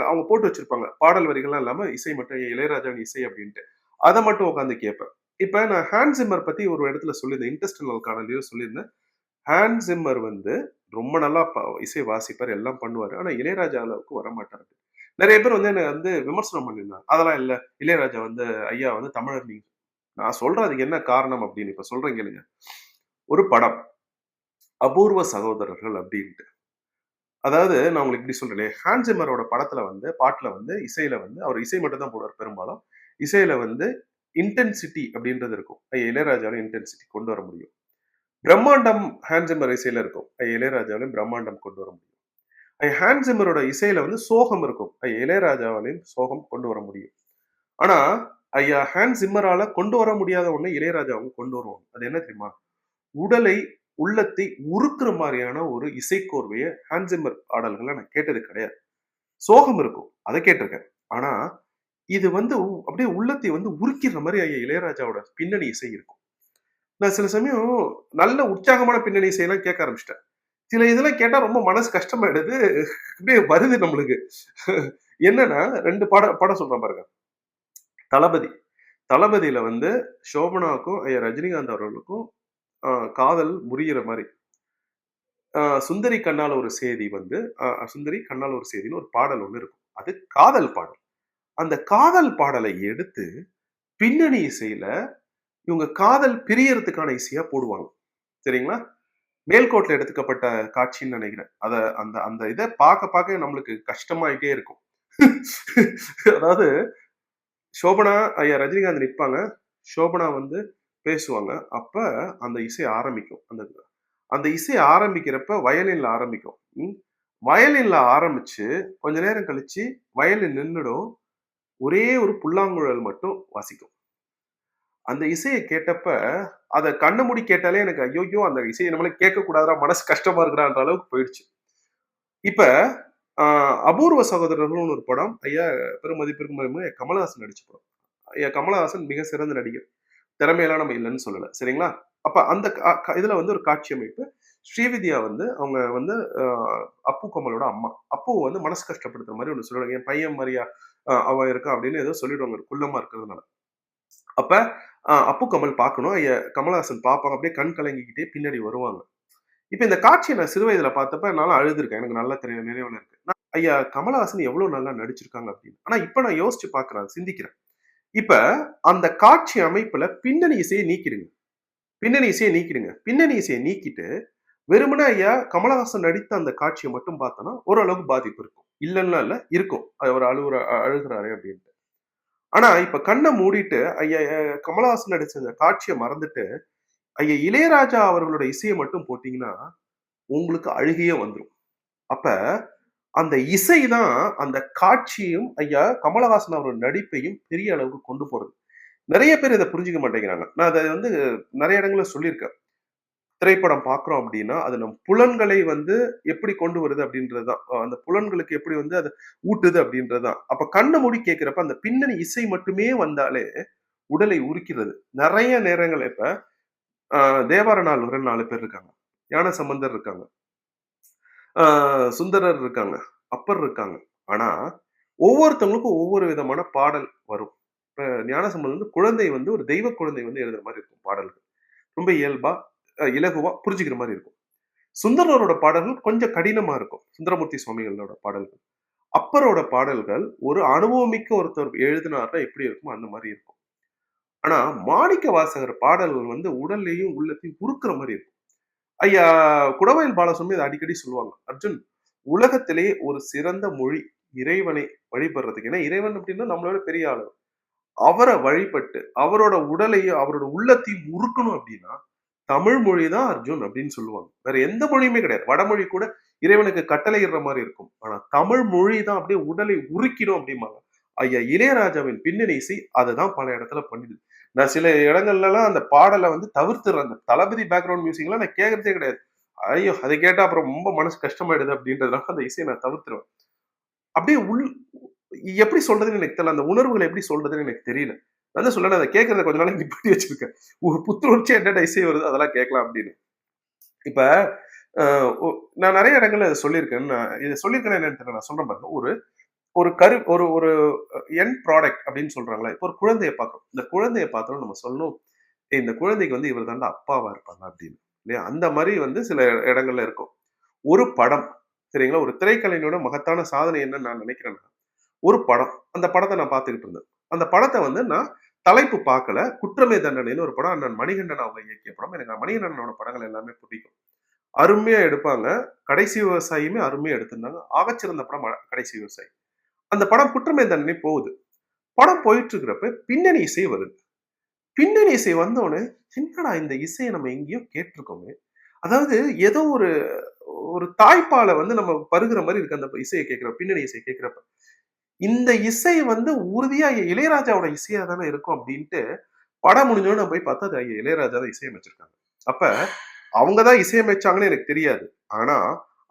அவங்க போட்டு வச்சிருப்பாங்க. பாடல் வரிகள்லாம் இல்லாம இசை மட்டும் இளையராஜாவின் இசை அப்படின்ட்டு. அத மட்டும் உட்கார்ந்து கேட்பேன். இப்ப நான் ஹான்ஸ் சிம்மர் பத்தி ஒரு இடத்துல சொல்லியிருந்தேன். இன்டர்ஸ்டெல்லர் காணொலியில சொல்லியிருந்தேன். ஹான்ஸ் சிம்மர் வந்து ரொம்ப நல்லா இசை வாசிப்பார், எல்லாம் பண்ணுவாரு. ஆனா இளையராஜா அளவுக்கு வரமாட்டாரு. நெறைய பேர் வந்து என்ன வந்து விமர்சனம் பண்ணியிருந்தாங்க. அதெல்லாம் இல்ல. இளையராஜா வந்து ஐயா வந்து தமிழர் நீங்க. நான் சொல்றேன் அதுக்கு என்ன காரணம் அப்படின்னு. இப்ப சொல்றேன் கேளுங்க. ஒரு படம் அபூர்வ சகோதரர்கள் அப்படின்ட்டு. அதாவது நான் உங்களுக்கு இப்படி சொல்றேனே, ஹான்ஸ் சிம்மரோட படத்துல வந்து பாட்டுல வந்து இசையில வந்து அவர் இசை மட்டும் தான் போடுவார் பெரும்பாலும். இசையில வந்து இன்டென்சிட்டி அப்படின்றது இருக்கும். இளையராஜாவால இன்டென்சிட்டி கொண்டு வர முடியும். பிரம்மாண்டம் ஹான்ஸ் சிம்மர் இசையில இருக்கும். இளையராஜாவாலயும் பிரம்மாண்டம் கொண்டு வர முடியும். ஹான்ஸ் சிம்மரோட இசையில வந்து சோகம் இருக்கும். இளையராஜாவாலயும் சோகம் கொண்டு வர முடியும். ஆனா, ஐயா ஹான்ஸ் சிம்மரால கொண்டு வர முடியாத ஒண்ண இளையராஜா அவங்க கொண்டு வருவாங்க. அது என்ன தெரியுமா? உடலை, உள்ளத்தை உருக்குற மாரியான ஒரு இசைக்கோர்வைய ஹான்ஸ் சிம்மர் பாடல்கள்ல நான் கேட்டது கிடையாது. சோகம் இருக்கும். அத கேட்டுருக்கேன். ஆனா, இது வந்து அப்படியே உள்ளத்தை வந்து உருக்கிற மாரி ஐயா இளையராஜாவோட பின்னணி இசை இருக்கும். நான் சில சமயம் நல்ல உற்சாகமான பின்னணி இசையெல்லாம் கேட்க ஆரம்பிச்சுட்டேன். சில இதெல்லாம் கேட்டா ரொம்ப மனசு கஷ்டமாயிடுது. அப்படியே வருது நம்மளுக்கு. என்னன்னா 2 படம் சொல்றேன் பாருங்க. தளபதி. தளபதியில வந்து சோபனாவுக்கும், ஐயா ரஜினிகாந்த் அவர்களுக்கும் காதல் முறியிற மாரி. சுந்தரி கண்ணால ஒரு சேதி வந்து சுந்தரி கண்ணால ஒரு சேதின்னு ஒரு பாடல் ஒண்ணு இருக்கும். அது காதல் பாடல். அந்த காதல் பாடலை எடுத்து பின்னணி இசையில இவங்க காதல் பிரியறதுக்கான இசையா போடுவாங்க. சரிங்களா? மேல்கோட்ல எடுத்துக்கப்பட்ட காட்சின்னு நெனைக்கிறேன். அந்த அந்த இத பாக்க நம்மளுக்கு கஷ்டமாயிட்டே இருக்கும். அதாவது சோபனா, ஐயா ரஜினிகாந்த் நிப்பாங்க. சோபனா வந்து பேசுவாங்க. அப்ப அந்த இசை ஆரம்பிக்கும். அந்த அந்த இசை ஆரம்பிக்கிறப்ப வயலின்ல ஆரம்பிக்கும். வயலின்ல ஆரம்பிச்சு கொஞ்ச நேரம் கழிச்சு வயலின் நின்னுடும். ஒரே ஒரு புல்லாங்குழல் மட்டும் வாசிக்கும். அந்த இசைய கேட்டப்ப, அத கண்ண மூடி கேட்டாலே எனக்கு ஐய்யய்யோ! அந்த இசைய நம்மளால கேட்கக்கூடாதுடா, மனசு கஷ்டமா இருக்குடான்ற அளவுக்கு போயிடுச்சு. இப்ப அ அபூர்வ சகோதரர்கள்னு ஒரு படம். ஐயா பெருமதிப்பிற்கும் மதிப்புமிக்க கமலஹாசன் நடிச்ச படம். ஐயா கமலஹாசன் மிக சிறந்த நடிகர். திறமையெல்லாம் நம்ம இல்லன்னு சொல்லல. சரிங்களா? அப்ப அந்த இதுல வந்து ஒரு காட்சி அமைப்பு. ஸ்ரீவித்யா வந்து அவங்க வந்து அ அப்பு கமலோட அம்மா. அப்புவ வந்து மனசு கஷ்டப்படுத்துற மாரி ஒண்ணு சொல்லிடுவாங்க. என் பையன் மாரியா அவன் இருக்கான் அப்படின்னு ஏதோ சொல்லிடுவாங்க. குள்ளமா இருக்கிறதுனால. அப்ப அப்பு கமல் பார்க்கணும். கமலஹாசன் பார்ப்பாங்க. அப்படியே கண் கலங்கிக்கிட்டே பின்னாடி வருவாங்க. இப்ப இந்த காட்சிய நான் சிறு வயதில பார்த்தப்ப நான்லாம் அழுதுருக்கேன். எனக்கு நல்லா நினைவுல இருக்கு. ஐயா கமலஹாசன் எவ்வளோ நல்லா நடிச்சிருக்காங்க அப்படின்னு. ஆனா இப்ப நான் யோசிச்சு பார்க்கிறேன், சிந்திக்கிறேன். இப்ப அந்த காட்சி அமைப்புல பின்னணி இசைய நீக்கிடுங்க. பின்னணி இசைய நீக்கிடுங்க. பின்னணி இசைய நீக்கிட்டு, வெறுமனே ஐயா கமலஹாசன் நடித்த அந்த காட்சிய மட்டும் பார்த்தோம்னா, ஓரளவுக்கு பாதிப்பு இருக்கும். இல்லன்னுலாம் இல்ல, இருக்கும். அவர் அழுகுறாரே அப்படின்னு. ஆனா, இப்ப கண்ண மூடிட்டு ஐயா கமலஹாசன் நடிச்ச அந்த காட்சிய மறந்துட்டு, ஐயா இளையராஜா அவர்களோட இசைய மட்டும் போட்டீங்கன்னா, உங்களுக்கு அழுகையே வந்துரும். அப்ப அந்த இசை தான் அந்த காட்சியும், ஐயா கமலஹாசன் அவரோட நடிப்பையும் பெரிய அளவுக்கு கொண்டு போறது. நெறைய பேர் இத புரிஞ்சுக்க மாட்டேங்கிறாங்க. நான் அத வந்து நெறைய இடங்கள்ல சொல்லியிருக்கேன். திரைப்படம் பார்க்குறோம் அப்படின்னா, அது நம் புலன்களை வந்து எப்படி கொண்டு வருது அப்படின்றது தான். அந்த புலன்களுக்கு எப்படி வந்து அது ஊட்டுது அப்படின்றது தான். அப்ப கண்ண மூடி கேட்கிறப்ப அந்த பின்னணி இசை மட்டுமே வந்தாலே உடலை உருக்கிறது. நெறைய நேரங்கள்ல இப்ப அ தேவார நால்வர்கள் 4 பேர் இருக்காங்க. ஞானசம்பந்தர் இருக்காங்க. ஆ சுந்தரர் இருக்காங்க. அப்பர் இருக்காங்க. ஆனா, ஒவ்வொருத்தவங்களுக்கும் ஒவ்வொரு விதமான பாடல் வரும். இப்ப ஞானசம்பந்தர் வந்து குழந்தை வந்து ஒரு தெய்வ குழந்தை வந்து எழுதுற மாரி இருக்கும் பாடல்கள். ரொம்ப இயல்பா, இலகுவா புரிஞ்சுக்கிற மாரி இருக்கும். சுந்தரரோட பாடல்கள் கொஞ்சம் கடினமா இருக்கும். சுந்தரமூர்த்தி சுவாமிகளோட பாடல்கள். அப்பரோட பாடல்கள் ஒரு அனுபவமிக்க ஒருத்தர் எழுதினார்னா எப்படி இருக்குமோ அந்த மாரி இருக்கும். ஆனா, மாணிக்க வாசகர் பாடல்கள் வந்து உடலையும், உள்ளத்தையும் உருக்குற மாரி இருக்கும். ஐயா குடவாயில் பாலசுப்ரமணியம் இத அடிக்கடி சொல்லுவாங்க. "அர்ஜுன், உலகத்திலேயே ஒரு சிறந்த மொழி இறைவனை வழிபடுறதுக்கு." ஏன்னா இறைவன் அப்படின்னா நம்மள விட பெரிய ஆளு. அவர வழிபட்டு, அவரோட உடலையும், அவரோட உள்ளத்தையும் உருக்கணும் அப்படின்னா, தமிழ் மொழி தான் அர்ஜுன் அப்படின்னு சொல்லுவாங்க. வேற எந்த மொழியுமே கிடையாது. வடமொழி கூட இறைவனுக்கு கட்டளையிடுற மாரி இருக்கும். ஆனா தமிழ் மொழி தான் அப்படியே உடலை உருக்கிடும் அப்படிம்பாங்க. ஐயா இளையராஜாவின் பின்னணி இசை அததான் பல இடத்துல பண்ணிடுது. நான் சில இடங்கள்லலாம் அந்த பாடல வந்து தவிர்த்துடுறேன். அந்த தளபதி பேக்கிரவுண்ட் மியூசிக்லாம் நான் கேட்கறதே கிடையாது. ஐயோ! அத கேட்டா அப்புறம் ரொம்ப மனசு கஷ்டமாயிடுது அப்படின்றதுனால அந்த இசைய நான் தவிர்த்துருவேன். அப்படியே எப்படி சொல்றதுன்னு எனக்கு தெரியல. அந்த உணர்வுகள எப்படி சொல்றதுன்னு எனக்கு தெரியல. நான் தான் சொல்றேனே அத கேட்கறத கொஞ்ச நாளைக்கு நிப்பாட்டி வச்சிருக்கேன். ஒரு புத்துணர்ச்சியா என்னென்ன இசை வருதோ அதெல்லாம் கேட்கலாம் அப்படின்னு. இப்ப அ ஒ நான் நெறைய இடங்கள்ல இத சொல்லியிருக்கேன். இத சொல்லியிருக்கேனா என்னன்னு தெரியல. நான் சொல்றேன் பாருங்க. ஒரு ஒரு கரு ஒரு ஒரு எண்ட் ப்ராடக்ட் அப்படின்னு சொல்றாங்கல்ல. இப்போ ஒரு குழந்தைய பார்க்குறோம். இந்த குழந்தைய பார்த்தோனே நம்ம சொல்லணும், "ஏய் இந்த குழந்தைக்கு வந்து இவர் தான்டா அப்பாவா இருப்பாங்க" அப்படின்னு. இல்லையா? அந்த மாரி வந்து சில இடங்கள்ல இருக்கும். ஒரு படம் சரிங்களா? ஒரு திரைக்கலைஞனோட மகத்தான சாதனை என்னன்னு நான் நினைக்கிறேன்னா, ஒரு படம். அந்த படத்த நான் பார்த்துக்கிட்டு இருந்தேன். அந்த படத்த வந்து நான் தலைப்பு பார்க்கல. குற்றமே தண்டனைன்னு ஒரு படம். அண்ணன் மணிகண்டன் அவங்க இயக்கிய படம். எனக்கு மணிகண்டனோட படங்கள் எல்லாமே பிடிக்கும். அருமையா எடுப்பாங்க. கடைசி விவசாயியுமே அருமையா எடுத்திருந்தாங்க. ஆகச்சிறந்த படம் கடைசி விவசாயி. அந்த படம் குற்றமே தண்டனை போகுது. படம் போயிட்டு இருக்கிறப்ப பின்னணி இசை வருது. பின்னணி இசை வந்தோனே, என்னடா இந்த இசைய நம்ம எங்கேயோ கேட்டுருக்கோமே! அதாவது ஏதோ ஒரு ஒரு தாய்ப்பால வந்து நம்ம பருகுற மாரி இருக்கு அந்த இசைய கேட்கிறப்ப, பின்னணி இசைய கேட்கிறப்ப. இந்த இசை வந்து உறுதியா இளையராஜாவோட இசையா தானே இருக்கும் அப்டின்ட்டு, படம் முடிஞ்சோனே நான் போய் பார்த்தா, அது ஐயா இளையராஜா தான் இசையமைச்சிருக்காங்க. அப்ப அவங்க தான் இசையமைச்சாங்கன்னு எனக்கு தெரியாது. ஆனா,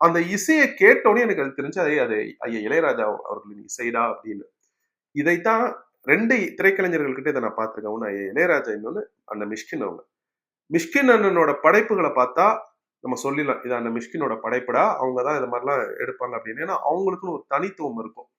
அந்த இசைய கேட்டோனே எனக்கு அது தெரிஞ்சு, அது ஐயா இளையராஜா அவர்களின் இசைடா அப்டின்னு. இதைத்தான் 2 திரைக்கலைஞர்கள் கிட்ட இத நான் பார்த்துருக்கேன். ஒண்ணு ஐயா இளையராஜா, இன்னொன்னு அண்ணன் மிஷ்கின் அவங்க. மிஷ்கின் அண்ணனோட படைப்புகள பார்த்தா, நம்ம சொல்லிடலாம். இது அண்ணன் மிஷ்கினோட படைப்புடா. அவங்க தான் இது மாரிலாம் எடுப்பாங்க அப்படின்னு. ஏன்னா, அவங்களுக்குன்னு ஒரு தனித்துவம் இருக்கும்.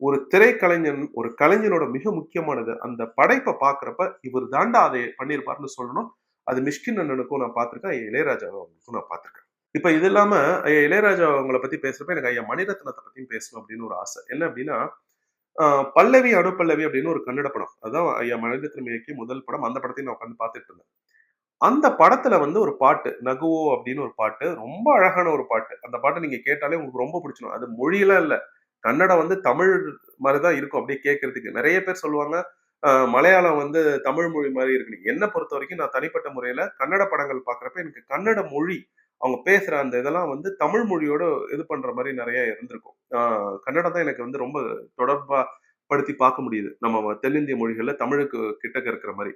ஒரு திரைக்கலைஞன், ஒரு கலைஞனோட மிக முக்கியமானது, அந்த படைப்ப பார்க்கிறப்ப, இவர் தான்டா அதை பண்ணியிருப்பார்ன்னு சொல்லணும். அது மிஷ்கின் அண்ணனுக்கும் நான் பார்த்திருக்கேன். இளையராஜா அவங்களுக்கும் நான் பார்த்திருக்கேன். இப்ப இது இல்லாம ஐயா இளையராஜா அவங்கள பத்தி பேசுறப்ப, எனக்கு ஐயா மணிரத்னத்த பத்தியும் பேசணும் அப்படின்னு ஒரு ஆசை. என்ன அப்படின்னா, அ பல்லவி, அனுபல்லவி அப்படின்னு ஒரு கன்னட படம். அதான் ஐயா மணிரத்னம் இயக்கிய முதல் படம். அந்த படத்தையும் நான் உட்கார்ந்து பார்த்துட்டு இருந்தேன். அந்த படத்துல வந்து ஒரு பாட்டு, "நகுவோ" அப்படின்னு ஒரு பாட்டு. ரொம்ப அழகான ஒரு பாட்டு. அந்த பாட்ட நீங்க கேட்டாலே உங்களுக்கு ரொம்ப பிடிச்சிரும். அது மொழியெல்லாம் இல்ல. கன்னடம் வந்து தமிழ் மாரி தான் இருக்கும் அப்படியே கேட்கறதுக்கு. நெறைய பேர் சொல்லுவாங்க, மலையாளம் வந்து தமிழ் மொழி மாரி இருக்குன்னு. என்ன பொறுத்தவரைக்கும் நான் தனிப்பட்ட முறையில கன்னட படங்கள் பார்க்குறப்ப எனக்கு கன்னட மொழி, அவங்க பேசுற அந்த இதெல்லாம் வந்து தமிழ் மொழியோட இது பண்ற மாரி நெறைய இருந்திருக்கும். கன்னடம் தான் எனக்கு வந்து ரொம்ப தொடர்பா படுத்தி பார்க்க முடியுது. நம்ம தென்னிந்திய மொழிகள்ல தமிழுக்கு கிட்டக்க இருக்கிற மாரி.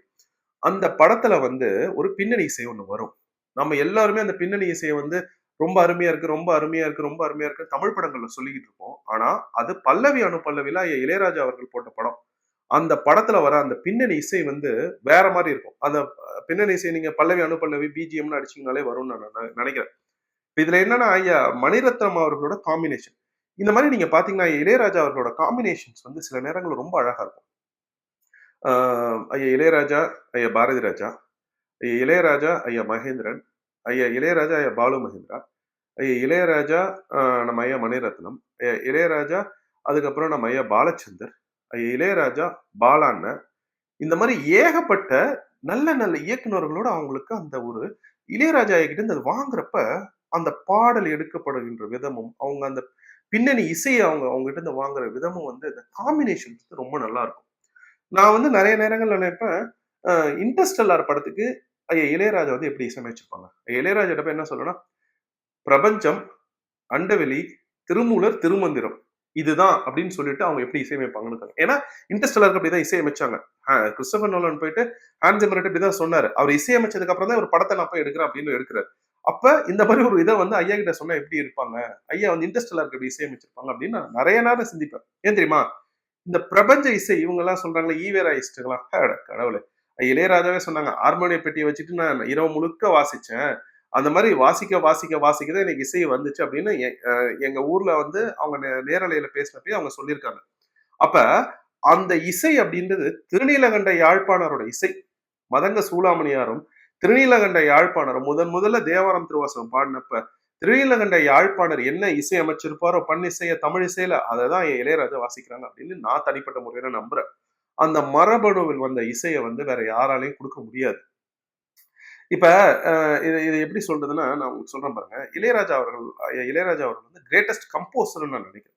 அந்த படத்துல வந்து ஒரு பின்னணி இசை ஒண்ணு வரும். நம்ம எல்லாருமே அந்த பின்னணி இசைய வந்து ரொம்ப அருமையா இருக்கு, ரொம்ப அருமையா இருக்கு, ரொம்ப அருமையா இருக்கு தமிழ் படங்கள்ல சொல்லிக்கிட்டு இருப்போம். ஆனா, அது பல்லவி அனுபல்லவில இளையராஜா அவர்கள் போட்ட படம். அந்த படத்துல வர அந்த பின்னணி இசை வந்து வேற மாரி இருக்கும். அந்த பின்னணி இசை நீங்க பல்லவி, அனுபல்லவி, பிஜிஎம்ன்னு அடிச்சீங்கனாலே வரும்னு நான் நெனைக்கிறேன். இதுல என்னன்னா, மணிரத்னம் அவர்களோட காம்பினேஷன். இந்த மாரி நீங்க பார்த்தீங்கன்னா, இளையராஜா அவர்களோட காம்பினேஷன்ஸ் வந்து சில நேரங்கள்ல ரொம்ப அழகா இருக்கும். ஆ ஐயா இளையராஜா, ஐயா பாரதி ராஜா, ஐயா இளையராஜா, ஐயா மகேந்திரன், ஐயா இளையராஜா, ஐயா பாலு மகேந்திரா, ஐயா இளையராஜா, அ நம்ம ஐயா மணிரத்னம், ஐயா இளையராஜா, அதுக்கப்புறம் நம்ம ஐயா பாலச்சந்தர், ஐயா இளையராஜா, பாலா அண்ணன். இந்த மாரி ஏகப்பட்ட நல்ல நல்ல இயக்குனர்களோட அவங்களுக்கு அந்த ஒரு இளையராஜா கிட்ட இருந்து அது வாங்குறப்ப, அந்த பாடல் எடுக்கப்படுகின்ற விதமும், அவங்க அந்த பின்னணி இசைய அவங்க அவங்ககிட்ட இருந்து வாங்குற விதமும் வந்து இந்த காம்பினேஷன் வந்து ரொம்ப நல்லா இருக்கும். நான் வந்து நெறைய நேரங்கள்ல நினைப்பேன், அ இன்டர்ஸ்டெல்லார் படத்துக்கு ஐயா இளையராஜா வந்து எப்படி இசையமைச்சிருப்பாங்க? இளையராஜாட்ட போய் என்ன சொல்லுவேன்னா, பிரபஞ்சம், அண்டவெளி, திருமூலர், திருமந்திரம். இதுதான் அப்படின்னு சொல்லிட்டு அவங்க எப்படி இசையமைப்பாங்கன்னு இருக்காங்க. ஏன்னா, இன்டர்ஸ்டெல்லாருக்கு அப்படிதான் இசையமைச்சாங்க. கிறிஸ்டோபர் நோலன் போயிட்டு ஹான்ஸ் ஜிம்மர் இப்படிதான் சொன்னாரு. அவர் இசையமைச்சதுக்கு அப்புறம் தான் ஒரு படத்தை நான் போய் எடுக்கிறேன் அப்படின்னு எடுக்கிறாரு. அப்ப இந்த மாதிரி ஒரு இதை வந்து ஐயா கிட்ட சொன்னா எப்படி இருப்பாங்க, ஐயா வந்து இன்டர்ஸ்டெல்லாருக்கு எப்படி இசையமைச்சிருப்பாங்க அப்படின்னு நான் நிறைய நேரம் சிந்திப்பேன். ஏன் தெரியுமா, இந்த பிரபஞ்ச இசை இவங்க எல்லாம் சொல்றாங்களே ஈவேராயிஸ்டுகளா, கடவுளே, இளையராஜாவே சொன்னாங்க, ஹார்மோனிய பெட்டியை வச்சுட்டு நான் இரவு முழுக்க வாசிச்சேன், அந்த மாதிரி வாசிக்க வாசிக்க வாசிக்கதான் எனக்கு இசை வந்துச்சு அப்படின்னு எங்க ஊர்ல வந்து அவங்க நேரலையில பேசினப்பயே அவங்க சொல்லியிருக்காங்க. அப்ப அந்த இசை அப்படின்றது திருநீலகண்ட யாழ்ப்பாணரோட இசை. மதங்க சூளாமணியாரும் திருநீலகண்ட யாழ்ப்பாணரும் முதல்ல தேவாரம் திருவாசகம் பாடினப்ப திருநீலகண்ட யாழ்ப்பாணர் என்ன இசை அமைச்சிருப்பாரோ பண்ணிசைய தமிழ் இசையில அதைதான் என் இளையராஜா வாசிக்கிறாங்க அப்படின்னு நான் தனிப்பட்ட முறையில நம்புறேன். அந்த மரபணுவில் வந்த இசையை வந்து வேற யாராலையும் கொடுக்க முடியாது. இப்ப இது எப்படி சொல்றதுன்னா, நான் உங்களுக்கு சொல்றேன் பாருங்க. இளையராஜா அவர்கள் வந்து கிரேட்டஸ்ட் கம்போசர்ன்னு நான் நினைக்கிறேன்.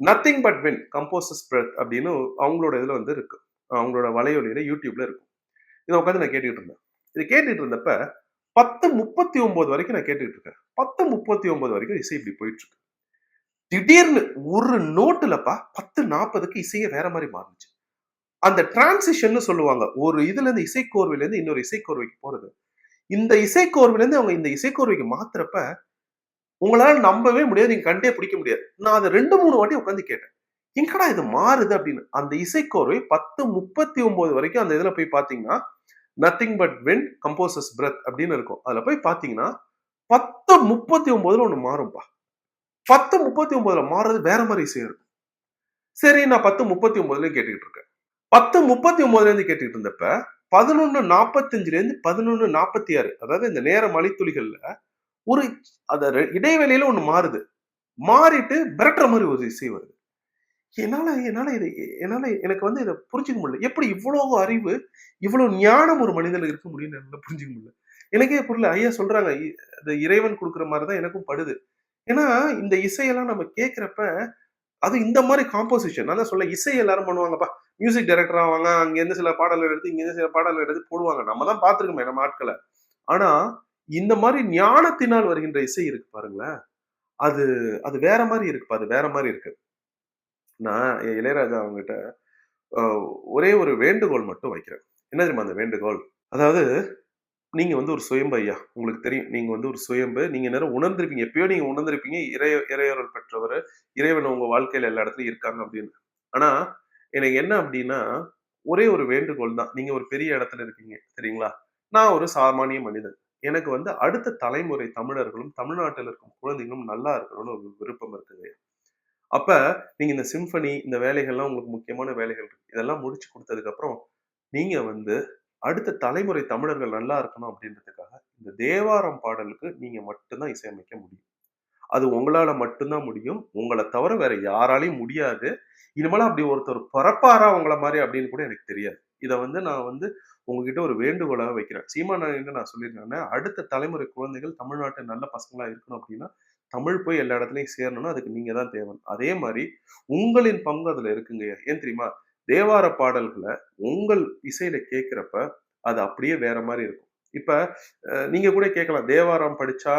Nothing but when composers breath அப்படின்னு அவங்களோட இதுல வந்து இருக்கு. அவங்களோட வலையொலியில யூடியூப்ல இருக்கும். இதை உட்காந்து நான் கேட்டுட்டு இருந்தேன். இது கேட்டுட்டு இருந்தப்ப 10:39 வரைக்கும் நான் கேட்டுட்டு இருக்கேன். 10:39 வரைக்கும் இசை இப்படி போயிட்டு இருக்கு. திடீர்னு ஒரு நோட்டுலப்பா 10:40க்கு இசையே வேற மாதிரி மாறுச்சு. அந்த டிரான்சிஷன் சொல்லுவாங்க. ஒரு இதுல இருந்து இசைக்கோர்வையில இருந்து இன்னொரு இசைக்கோர்வைக்கு போறது. இந்த இசைக்கோர்வையில இருந்து அவங்க இந்த இசைக்கோர்வைக்கு மாத்துறப்ப உங்களால நம்பவே முடியாது. நீங்க கண்டே பிடிக்க முடியாது. நான் அதை 2, 3 வாட்டி உட்காந்து கேட்டேன். எங்கடா இது மாறுது அப்படின்னு. அந்த இசைக்கோர்வை 10:39 வரைக்கும் அந்த இதுல போய் பாத்தீங்கன்னா nothing but when composers breath அப்படின்னு இருக்கும். அதுல போய் பாத்தீங்கன்னா 10:39 ஒண்ணு மாறும்பா. 10:39 மாறுறது வேற மாதிரி இசை இருக்கும். சரி, நான் 10:39 கேட்டுக்கிட்டு இருக்கேன். 10:39 இருந்து கேட்டுக்கிட்டு இருந்தப்ப 11:45 இருந்து 11:46, அதாவது இந்த நேர மணித்துளிகள்ல ஒரு இடைவெளியில ஒண்ணு மாறுது. மாறிட்டு மிரட்டுற மாதிரி ஒரு இசை வருது. என்னால என்னால இது என்னால எனக்கு வந்து இதை புரிஞ்சுக்க முடியல. எப்படி இவ்வளவு அறிவு, இவ்வளவு ஞானம் ஒரு மனிதனுக்கு இருக்க முடியும்னு என்னால புரிஞ்சுக்க முடியல. எனக்கே புரியல. ஐயா சொல்றாங்க, அது இறைவன் கொடுக்குற மாதிரிதான் எனக்கும் படுது. ஏன்னா இந்த இசையெல்லாம் நம்ம கேட்கிறப்ப அது இந்த மாதிரி காம்போசிஷன் நான் தான் சொல்ல, இசை எல்லாரும் பண்ணுவாங்கப்பா. மியூசிக் டைரக்டர் ஆவாங்க, அங்க இருந்து சில பாடல்கள் எடுத்து இங்க இருந்து சில பாடல்கள் எடுத்து போடுவாங்க. நம்ம தான் பார்த்திருக்கோமே நம்ம ஆட்களை. ஆனா இந்த மாதிரி ஞானத்தினால் வருகின்ற இசை இருக்கு பாருங்களேன், அது அது வேற மாதிரி இருக்குப்பா. அது வேற மாதிரி இருக்கு. நான் இளையராஜா அவங்ககிட்ட ஒரே ஒரு வேண்டுகோள் மட்டும் வைக்கிறேன். என்ன தெரியுமா அந்த வேண்டுகோள்? அதாவது நீங்க வந்து ஒரு சுயம்பு ஐயா. உங்களுக்கு தெரியும். நீங்க வந்து ஒரு சுயம்பு. நீங்க நேரம் உணர்ந்திருப்பீங்க. எப்பயோ நீங்க உணர்ந்திருப்பீங்க. இறையருள் பெற்றவர். இறைவன் உங்க வாழ்க்கையில எல்லா இடத்துலயும் இருக்காங்க அப்படின்னு. ஆனா, எனக்கு என்ன அப்படின்னா, ஒரே ஒரு வேண்டுகோள் தான். நீங்க ஒரு பெரிய இடத்துல இருக்கீங்க. சரிங்களா? நான் ஒரு சாமானிய மனிதன். எனக்கு வந்து அடுத்த தலைமுறை தமிழர்களும், தமிழ்நாட்டில் இருக்கும் குழந்தைகளும் நல்லா இருக்கணும்னு ஒரு விருப்பம் இருக்குது. அப்ப நீங்க இந்த சிம்பனி, இந்த வேலைகள்லாம் உங்களுக்கு முக்கியமான வேலைகள் இருக்கு. இதெல்லாம் முடிச்சு குடுத்ததுக்கு அப்புறம், நீங்க வந்து அடுத்த தலைமுறை தமிழர்கள் நல்லா இருக்கணும் அப்படின்றதுக்காக, இந்த தேவாரம் பாடலுக்கு நீங்க மட்டும் தான் இசையமைக்க முடியும். அது உங்களால மட்டும் தான் முடியும். உங்கள தவிர வேற யாராலயும் முடியாது. இனிமேல அப்படி ஒருத்தர் பொறப்பாரா உங்கள மாரி அப்படின்னு கூட எனக்கு தெரியாது. இத வந்து நான் வந்து உங்ககிட்ட ஒரு வேண்டுகோளா வைக்கிறேன். சீமான் என்ன நான் சொல்லியிருந்தேன்னா, அடுத்த தலைமுறை குழந்தைகள் தமிழ்நாட்டு நல்ல பசங்களா இருக்கணும் அப்படின்னா, தமிழ் போய் எல்லா இடத்துலயும் சேரணும்னா, அதுக்கு நீங்க தான் தேவன். அதே மாரி உங்களின் பங்கு அதுல இருக்குங்கய்யா. ஏன் தெரியுமா? தேவார பாடல்கள உங்கள் இசையில கேட்கிறப்ப, அது அப்படியே வேற மாரி இருக்கும். இப்ப நீங்க கூட கேட்கலாம், தேவாரம் படிச்சா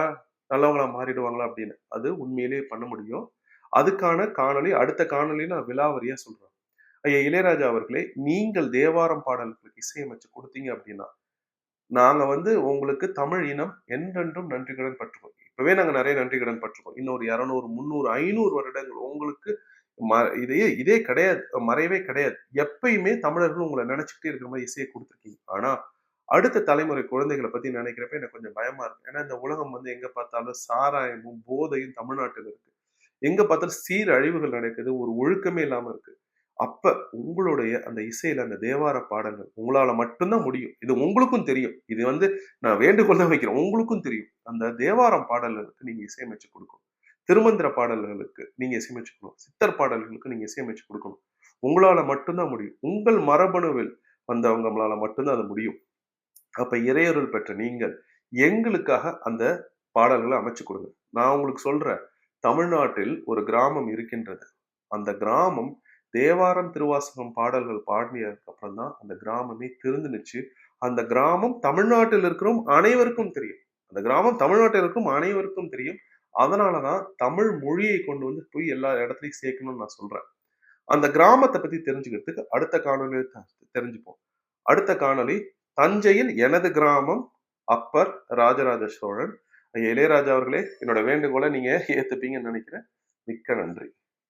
நல்லவங்களா மாறிடுவாங்களா அப்படின்னு. அது உண்மையிலேயே பண்ண முடியும். அதுக்கான காணொளி அடுத்த காணொளியில நான் விலாவரியா சொல்றேன். ஐயா இளையராஜா அவர்களே, நீங்கள் தேவாரம் பாடல்களுக்கு இசையமைச்சு குடுத்தீங்க அப்படின்னா, நாங்க வந்து உங்களுக்கு தமிழ் இனம் என்றென்றும் நன்றிக்கடன் பட்டிருக்கோம். இப்பவே நாங்க நெறைய நன்றிக்கடன் பட்டிருக்கோம். இன்னும் ஒரு 200, 300, 500 வருடங்கள் உங்களுக்கு இதே கிடையாது. மறைவே கிடையாது. எப்பயுமே தமிழர்கள் உங்கள நெனச்சுக்கிட்டே இருக்கிற மாரி இசைய குடுத்துருக்கீங்க. ஆனா, அடுத்த தலைமுறை குழந்தைகள பத்தி நெனைக்கிறப்ப எனக்கு கொஞ்சம் பயமா இருக்கு. ஏன்னா, இந்த உலகம் வந்து எங்க பார்த்தாலும் சாராயமும், போதையும் தமிழ்நாட்டில இருக்கு. எங்க பார்த்தாலும் சீரழிவுகள் நடக்குது. ஒரு ஒழுக்கமே இல்லாம இருக்கு. அப்ப உங்களுடைய அந்த இசையில அந்த தேவார பாடல்கள் உங்களால மட்டும் தான் முடியும். இது உங்களுக்கும் தெரியும். இது வந்து நான் வேண்டுகோள் தான் வைக்கிறேன். உங்களுக்கும் தெரியும். அந்த தேவாரம் பாடல்களுக்கு நீங்க இசையமைச்சு குடுக்கணும். திருமந்திர பாடல்களுக்கு நீங்க இசையமைச்சு குடுக்கணும். சித்தர் பாடல்களுக்கு நீங்க இசையமைச்சு குடுக்கணும். உங்களால மட்டும் தான் முடியும். உங்கள் மரபணுவில் வந்தவங்களால மட்டும் தான் அது முடியும். அப்ப இறையருள் பெற்ற நீங்கள் எங்களுக்காக அந்த பாடல்கள அமைச்சு குடுங்க. நான் உங்களுக்கு சொல்றேன். தமிழ்நாட்டில் ஒரு கிராமம் இருக்கின்றது. அந்த கிராமம் தேவாரம், திருவாசகம் பாடல்கள் பாடியதுக்கு அப்புறம் தான் அந்த கிராமமே திருந்துனுச்சு. அந்த கிராமம் தமிழ்நாட்டில் இருக்கிற அனைவருக்கும் தெரியும். அந்த கிராமம் தமிழ்நாட்டில் இருக்கும் அனைவருக்கும் தெரியும். அதனால தான் தமிழ் மொழியை கொண்டு வந்து போய் எல்லா இடத்துலயும் சேர்க்கணும்னு நான் சொல்றேன். அந்த கிராமத்த பத்தி தெரிஞ்சுக்கிறதுக்கு அடுத்த காணொளியில தெரிஞ்சுப்போம். அடுத்த காணொளி தஞ்சையில் எனது கிராமம் அப்பர் ராஜராஜ சோழன். ஐயா இளையராஜா அவர்களே, என்னோட வேண்டுகோளை நீங்க ஏத்துப்பீங்கன்னு நினைக்கிறேன். மிக்க நன்றி.